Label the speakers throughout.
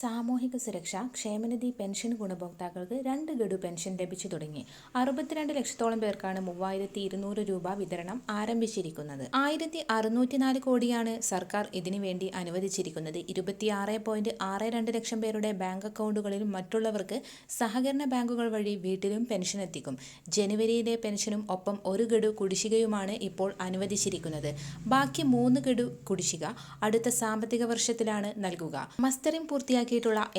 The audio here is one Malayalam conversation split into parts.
Speaker 1: സാമൂഹിക സുരക്ഷ ക്ഷേമനിധി പെൻഷൻ ഗുണഭോക്താക്കൾക്ക് 2 ഗഡു പെൻഷൻ ലഭിച്ചു തുടങ്ങി. 62 ലക്ഷത്തോളം പേർക്കാണ് 3200 രൂപ വിതരണം ആരംഭിച്ചിരിക്കുന്നത്. 1604 കോടിയാണ് സർക്കാർ ഇതിനു വേണ്ടി അനുവദിച്ചിരിക്കുന്നത്. 26.62 ലക്ഷം പേരുടെ ബാങ്ക് അക്കൗണ്ടുകളിലും മറ്റുള്ളവർക്ക് സഹകരണ ബാങ്കുകൾ വഴി വീട്ടിലും പെൻഷൻ എത്തിക്കും. ജനുവരിയിലെ പെൻഷനും ഒപ്പം 1 ഗഡു കുടിശ്ശികയുമാണ് ഇപ്പോൾ അനുവദിച്ചിരിക്കുന്നത്. ബാക്കി 3 ഗഡു കുടിശ്ശിക അടുത്ത സാമ്പത്തിക വർഷത്തിലാണ് നൽകുക. മസ്റ്ററിംഗ് പൂർത്തിയാക്കിയിട്ടുള്ള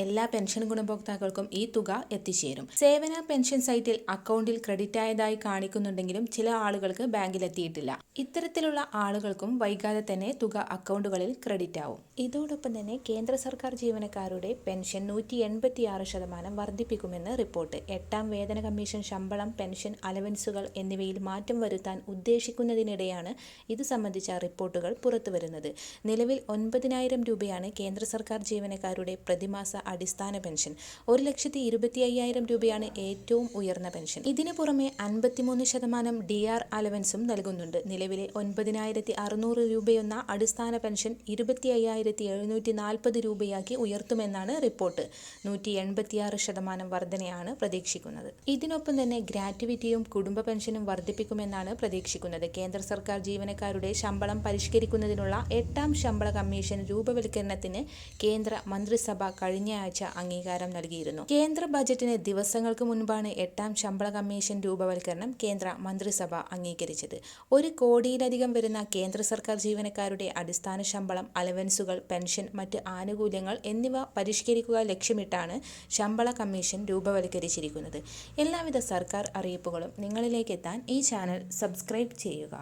Speaker 1: എല്ലാ പെൻഷൻ ഗുണഭോക്താക്കൾക്കും ഈ തുക എത്തിച്ചേരും. സേവന പെൻഷൻ സൈറ്റിൽ അക്കൗണ്ടിൽ ക്രെഡിറ്റ് ആയതായി കാണിക്കുന്നുണ്ടെങ്കിലും ചില ആളുകൾക്ക് ബാങ്കിലെത്തിയിട്ടില്ല. ഇത്തരത്തിലുള്ള ആളുകൾക്കും വൈകാതെ തന്നെ തുക അക്കൗണ്ടുകളിൽ ക്രെഡിറ്റ് ആവും. ഇതോടൊപ്പം തന്നെ കേന്ദ്ര സർക്കാർ ജീവനക്കാരുടെ പെൻഷൻ 186% വർദ്ധിപ്പിക്കുമെന്ന് റിപ്പോർട്ട്. 8ാം വേതന കമ്മീഷൻ ശമ്പളം, പെൻഷൻ, അലവൻസുകൾ എന്നിവയിൽ മാറ്റം വരുത്താൻ ഉദ്ദേശിക്കുന്നതിനിടെയാണ് ഇത് സംബന്ധിച്ച റിപ്പോർട്ടുകൾ പുറത്തുവരുന്നത്. നിലവിൽ 9,000 രൂപയാണ് കേന്ദ്ര സർക്കാർ ജീവനക്കാരുടെ പ്രതിമാസ അടിസ്ഥാന പെൻഷൻ. 1,25,000 രൂപയാണ് ഏറ്റവും ഉയർന്ന പെൻഷൻ. ഇതിനു പുറമെ 53% DR അലവൻസും നൽകുന്നുണ്ട്. നിലവിലെ 9,600 രൂപയെന്ന അടിസ്ഥാന പെൻഷൻ 25,740 രൂപയാക്കി ഉയർത്തുമെന്നാണ് റിപ്പോർട്ട്. 186% വർധനയാണ് പ്രതീക്ഷിക്കുന്നത്. ഇതിനൊപ്പം തന്നെ ഗ്രാറ്റുവിറ്റിയും കുടുംബ പെൻഷനും വർദ്ധിപ്പിക്കുമെന്നാണ് പ്രതീക്ഷിക്കുന്നത്. കേന്ദ്ര സർക്കാർ ജീവനക്കാരുടെ ശമ്പളം പരിഷ്കരിക്കുന്നതിനുള്ള 8ാം ശമ്പള കമ്മീഷൻ രൂപവൽക്കരണത്തിന് കേന്ദ്ര മന്ത്രിസഭ കഴിഞ്ഞ ആഴ്ച അംഗീകാരം നൽകിയിരുന്നു. കേന്ദ്ര ബജറ്റിന് ദിവസങ്ങൾക്ക് മുൻപാണ് 8ാം ശമ്പള കമ്മീഷൻ രൂപവൽക്കരണം കേന്ദ്ര മന്ത്രിസഭ അംഗീകരിച്ചത്. 1 കോടിയിലധികം വരുന്ന കേന്ദ്ര സർക്കാർ ജീവനക്കാരുടെ അടിസ്ഥാന ശമ്പളം, അലവൻസുകൾ, പെൻഷൻ, മറ്റ് ആനുകൂല്യങ്ങൾ എന്നിവ പരിഷ്കരിക്കുക ലക്ഷ്യമിട്ടാണ് ശമ്പള കമ്മീഷൻ രൂപവൽക്കരിച്ചിരിക്കുന്നത്. എല്ലാവിധ സർക്കാർ അറിയിപ്പുകളും നിങ്ങളിലേക്ക് എത്താൻ ഈ ചാനൽ സബ്സ്ക്രൈബ് ചെയ്യുക.